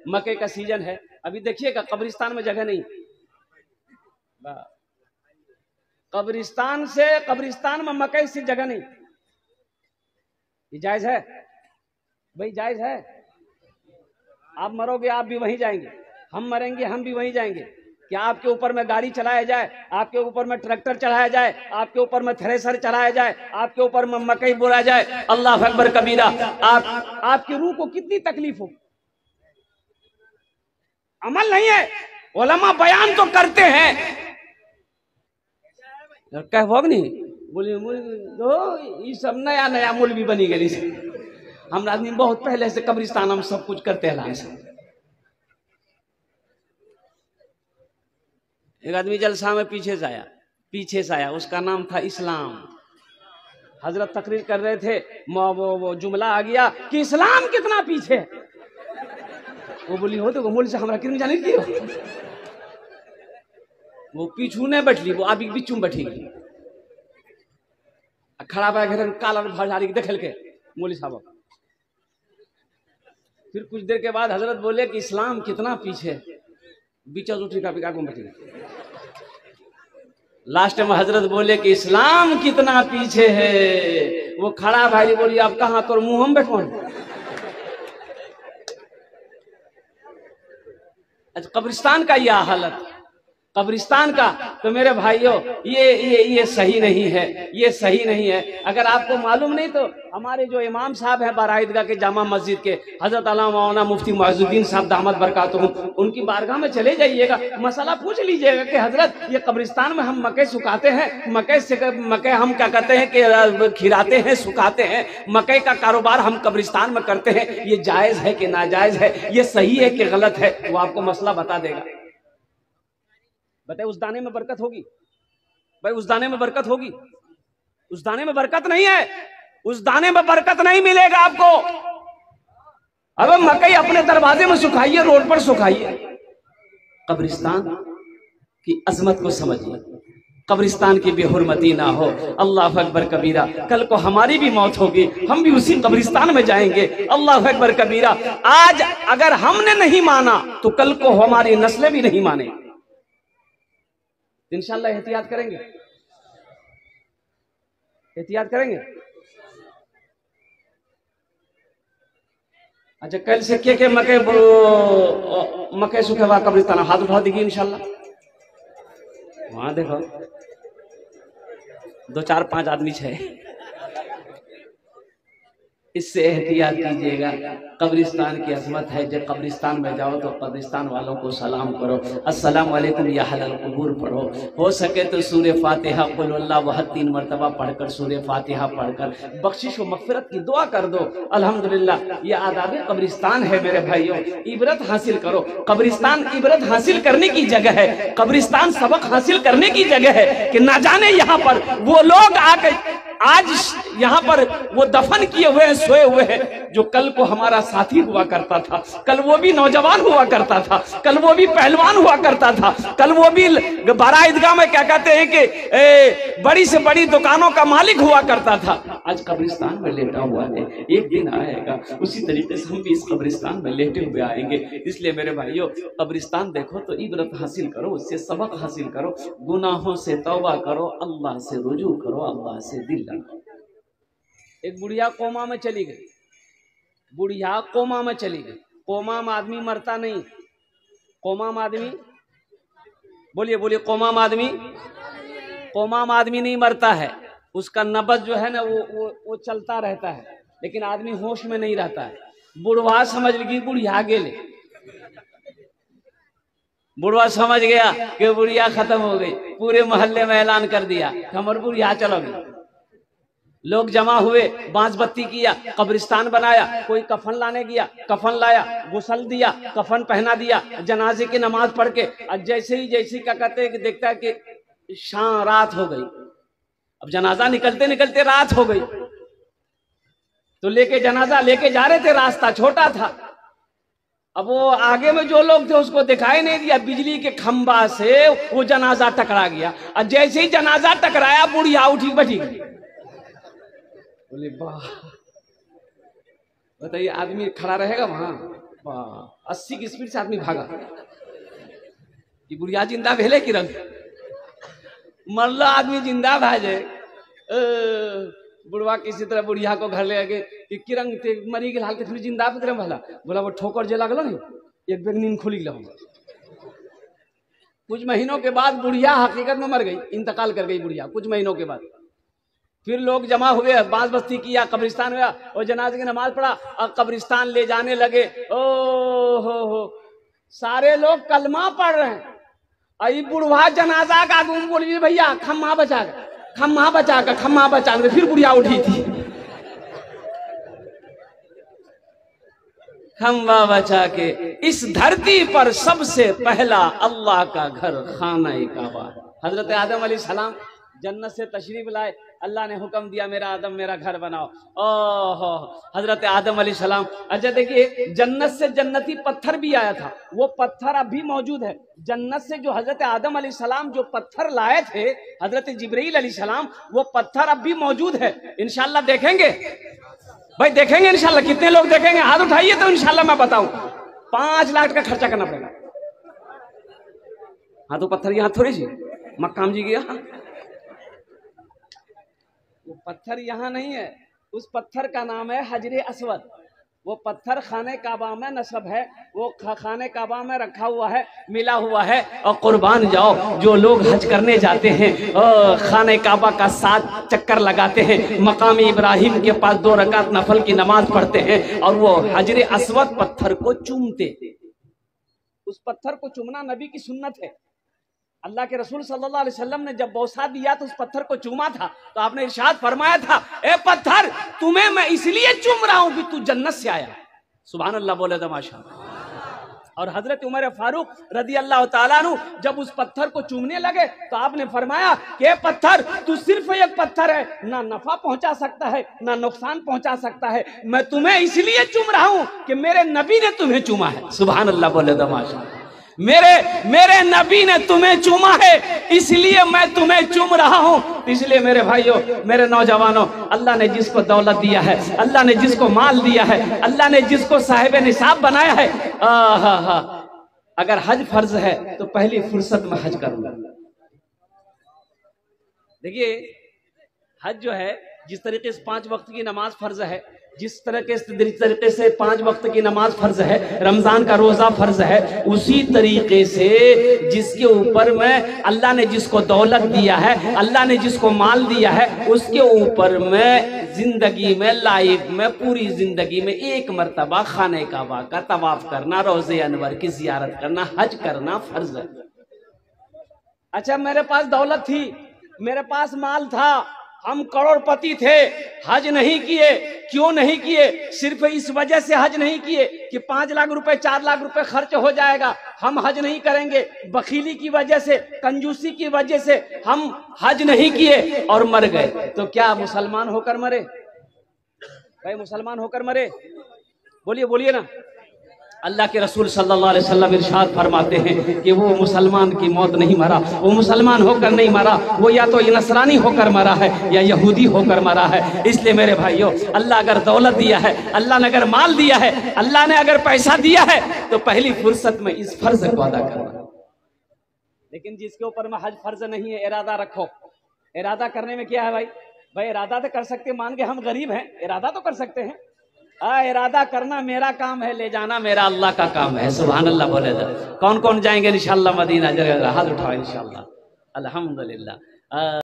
मक्के का सीजन है, अभी देखिएगा कब्रिस्तान में जगह नहीं। कब्रिस्तान में मकई से जगह नहीं। ये जायज है भाई? जायज है? आप मरोगे आप भी वहीं जाएंगे, हम मरेंगे हम भी वहीं जाएंगे। क्या आपके ऊपर में गाड़ी चलाया जाए, आपके ऊपर में ट्रैक्टर चलाया जाए, आपके ऊपर में थ्रेसर चलाया जाए, आपके ऊपर में मकई बोया जाए? अल्लाह अकबर कबीरा। आपकी रूह को कितनी तकलीफ हो। अमल नहीं है, उलमा बयान तो करते हैं। कह नहीं बोली ये सब नया नया मौलवी बनी गई। हम आदमी बहुत पहले से कब्रिस्तान हम सब कुछ करते हैं। एक आदमी जलसा में पीछे से आया, उसका नाम था इस्लाम। हजरत तकरीर कर रहे थे, वो जुमला आ गया कि इस्लाम कितना पीछे है। वो बोली हो तो मोल से हमारा किरण जाने की वो पीछू ने बैठली, वो अभी बिचू में बैठी गई, खड़ा बा घर काला भारी देखल के मौली साहब। फिर कुछ देर के बाद हजरत बोले कि इस्लाम कितना पीछे। बीचा उठी का पिका को बैठी। लास्ट में हजरत बोले कि इस्लाम कितना पीछे है। वो खड़ा भाई बोली आप कहाँ, तो मुंह हम बैठो। अच्छा, कब्रिस्तान का यह हालत, कब्रिस्तान का तो मेरे भाइयों ये सही नहीं है, ये सही नहीं है। अगर आपको मालूम नहीं तो हमारे जो इमाम साहब हैं बारा ईदगाह के जामा मस्जिद के, हजरत अल्लामा मौलाना मुफ्ती मुइज़ुद्दीन साहब दामद बरकातुहू, उनकी बारगाह में चले जाइएगा, मसला पूछ लीजिएगा कि हजरत ये कब्रिस्तान में हम मकई सुखाते हैं, मकई हम क्या करते हैं कि खिराते हैं, सुखाते हैं, मकई का कारोबार हम कब्रिस्तान में करते हैं, ये जायज है कि नाजायज है, ये सही है कि गलत है, वो आपको मसला बता देगा। बताए उस दाने में बरकत होगी? भाई उस दाने में बरकत होगी? उस दाने में बरकत नहीं है, उस दाने में बरकत नहीं मिलेगा आपको। अब मकई अपने दरवाजे में सुखाइए, रोड पर सुखाइए। कब्रिस्तान की अजमत को समझिए, कब्रिस्तान की बेहुरमती ना हो। अल्लाह अकबर कबीरा। कल को हमारी भी मौत होगी, हम भी उसी कब्रिस्तान में जाएंगे। अल्लाह अकबर कबीरा। आज अगर हमने नहीं माना तो कल को हमारी नस्लें भी नहीं माने। इंशाअल्लाह एहतियात करेंगे, एहतियात करेंगे। अच्छा, कल से के मकई सुखेवा कब्रिस्तान हाथ उठा देगी इंशाअल्लाह। वहां देखो 2 4 5 आदमी है। इससे एहतियात कीजिएगा। कब्रिस्तान की अजमत है, जब कब्रिस्तान में जाओ तो कब्रिस्तान वालों को सलाम करो, अस्सलाम वालेकुम या अहलल कुबूर पढ़ो। हो सके तो सूरे फातिहा कुल हुवल्लाहु अहद 3 मरतबा पढ़कर, सूरे फातिहा पढ़कर बख्शिश व मग़फ़िरत की दुआ कर दो। अल्हम्दुलिल्लाह, ये आदाब कब्रिस्तान है मेरे भाइयों, इबरत हासिल करो। कब्रिस्तान इबरत हासिल करने की जगह है, कब्रिस्तान सबक हासिल करने की जगह है कि ना जाने यहाँ पर वो लोग आके आज यहाँ पर वो दफन किए हुए हैं, सोए हुए हैं, जो कल को हमारा साथी हुआ करता था, कल वो भी नौजवान हुआ करता था, कल वो भी पहलवान हुआ करता था, कल वो भी बारा ईदगाह में क्या कहते हैं कि बड़ी से बड़ी दुकानों का मालिक हुआ करता था। आज कब्रिस्तान में लेटा हुआ है, एक दिन आएगा उसी तरीके से हम भी इस कब्रिस्तान में लेटे हुए आएंगे। इसलिए मेरे भाइयों, कब्रिस्तान देखो तो इबरत हासिल करो, उससे सबक हासिल करो, गुनाहों से तौबा करो, अल्लाह से रुजू करो, अल्लाह से दिल लगाओ। एक बुढ़िया कोमा में चली गई, बुढ़िया कोमा में चली गई। कोमा में आदमी मरता नहीं, कोमा में आदमी, बोलिए बोलिए, कोमा में आदमी, कोमा में आदमी नहीं मरता है, उसका नब्ज जो है ना वो चलता रहता है, लेकिन आदमी होश में नहीं रहता है। बुढ़वा समझ लगी बुढ़िया गेले, बुढ़वा समझ गया कि बुढ़िया खत्म हो गई, पूरे मोहल्ले में ऐलान कर दिया हमारी बुढ़िया चलो गई। लोग जमा हुए, बांस बत्ती किया, कब्रिस्तान बनाया, कोई कफन लाने गया, कफन लाया, गुसल दिया, कफन पहना दिया, जनाजे की नमाज पढ़ के, जैसे ही क्या कहते हैं कि देखता है कि शाम रात हो गई। अब जनाजा निकलते निकलते रात हो गई, तो जनाजा लेके जा रहे थे, रास्ता छोटा था। अब वो आगे में जो लोग थे उसको दिखाई नहीं दिया, बिजली के खंबा से वो जनाजा टकरा गया, और जैसे ही जनाजा टकराया बुढ़िया उठी बैठी गई। बोले वाह, बताइए आदमी खड़ा रहेगा वहां? वाह, 80 की स्पीड से आदमी भागा कि बुढ़िया जिंदा भेले कि रंग मरला आदमी जिंदा भाजे। बुढ़वा किसी तरह बुढ़िया को घर ले गए कि किरंग ते मरी के हाल के फिर जिंदा पे भला बोला वो ठोकर जे लगलो नहीं एक बेर नींद खुली लो। कुछ महीनों के बाद बुढ़िया हकीकत में मर गई, इंतकाल कर गई बुढ़िया कुछ महीनों के बाद। फिर लोग जमा हुए, बांस बस्ती किया, कब्रिस्तान हुआ और जनाजे की नमाज पढ़ा और कब्रिस्तान ले जाने लगे। ओ हो सारे लोग कलमा पढ़ रहे हैं। आई बुढ़वा जनाजा का तुम बोलिए भैया खम्मा बचा कर खम्मा बचा कर फिर बुढ़िया उठी थी खम्मा बचा के। इस धरती पर सबसे पहला अल्लाह का घर खाना काबा। हजरत आदम अलैहिस्सलाम जन्नत से तशरीफ लाए, अल्लाह ने हुक्म दिया मेरा आदम मेरा घर बनाओ। ओहो हजरत आदम अलैहिस्सलाम। अच्छा देखिए जन्नत से जन्नती पत्थर भी आया था, वो पत्थर अब भी मौजूद है। जन्नत से जो हजरत आदम अलैहिस्सलाम जो पत्थर लाए थे हजरत जिब्रील अलैहिस्सलाम, वो पत्थर अब भी मौजूद है। इंशाल्लाह देखेंगे भाई, देखेंगे इंशाल्लाह। कितने लोग देखेंगे हाथ उठाइए तो इंशाल्लाह मैं बताऊं। 5 लाख का खर्चा करना पड़ेगा। हाँ तो पत्थर यहाँ थोड़ी सी मक्काम जी गया, वो पत्थर यहाँ नहीं है। उस पत्थर का नाम है हजरे अस्वद। वो पत्थर खाने काबा में नस्ब है, वो खाने काबा में रखा हुआ है, मिला हुआ है। और कुर्बान जाओ जो लोग हज करने जाते हैं खाने काबा का 7 चक्कर लगाते हैं, मकाम इब्राहिम के पास 2 रकात नफल की नमाज पढ़ते हैं और वो हजरे अस्वद पत्थर को चूमते। उस पत्थर को चूमना नबी की सुन्नत है। अल्लाह के रसूल सल्लल्लाहु अलैहि वसल्लम ने जब बौसा दिया तो उस पत्थर को चूमा था, तो आपने इरशाद फरमाया था ए पत्थर तुम्हें मैं इसलिए चूम रहा हूं कि तू जन्नत से आया। सुभान अल्लाह बोले तो माशाअल्लाह। और हजरत उमर फारूक रदी अल्लाह ताला अन्हु जब उस पत्थर को चूमने लगे तो आपने फरमाया कि पत्थर तू सिर्फ एक पत्थर है, ना नफा पहुंचा सकता है ना नुकसान पहुंचा सकता है। मैं तुम्हें इसलिए चूम रहा हूं कि मेरे नबी ने तुम्हें चूमा है। सुभान अल्लाह बोले तो माशाअल्लाह। मेरे नबी ने तुम्हें चूमा है इसलिए मैं तुम्हें चूम रहा हूं। इसलिए मेरे भाइयों मेरे नौजवानों, अल्लाह ने जिसको दौलत दिया है, अल्लाह ने जिसको माल दिया है, अल्लाह ने जिसको साहिब निसाब बनाया है, अगर हज फर्ज है तो पहली फुर्सत में हज करूंगा। देखिए हज जो है जिस तरीके से 5 वक्त की नमाज फर्ज है, जिस तरीके से 5 वक्त की नमाज फर्ज है, रमजान का रोजा फर्ज है, उसी तरीके से जिसके ऊपर में अल्लाह ने जिसको दौलत दिया है, अल्लाह ने जिसको माल दिया है, उसके ऊपर में जिंदगी में लाइफ में पूरी जिंदगी में एक मर्तबा खाने काबा का तवाफ करना, रोजे अनवर की जियारत करना, हज करना फर्ज है। अच्छा मेरे पास दौलत थी, मेरे पास माल था, हम करोड़पति थे, हज नहीं किए। क्यों नहीं किए? सिर्फ इस वजह से हज नहीं किए कि 5 लाख रुपए 4 लाख रुपए खर्च हो जाएगा, हम हज नहीं करेंगे। बखीली की वजह से, कंजूसी की वजह से हम हज नहीं किए और मर गए। तो क्या मुसलमान होकर मरे? भाई मुसलमान होकर मरे? बोलिए बोलिए ना। अल्लाह के रसूल सल्लल्लाहु अलैहि वसल्लम इरशाद फरमाते हैं कि वो मुसलमान की मौत नहीं मरा, वो मुसलमान होकर नहीं मरा, वो या तो नसरानी होकर मरा है या यहूदी होकर मरा है। इसलिए मेरे भाइयों अल्लाह अगर दौलत दिया है, अल्लाह ने अगर माल दिया है, अल्लाह ने अगर पैसा दिया है तो पहली फुर्सत में इस फर्ज को अदा करना। लेकिन जिसके ऊपर में हज फर्ज नहीं है, इरादा रखो। इरादा करने में क्या है भाई इरादा तो कर सकते, मान के हम गरीब हैं, इरादा तो कर सकते हैं। इरादा करना मेरा काम है, ले जाना मेरा अल्लाह का काम है। सुभान अल्लाह बोले तो कौन कौन जाएंगे इंशाअल्लाह मदीना? जगह हाथ उठाओ इंशाअल्लाह। अल्हम्दुलिल्लाह।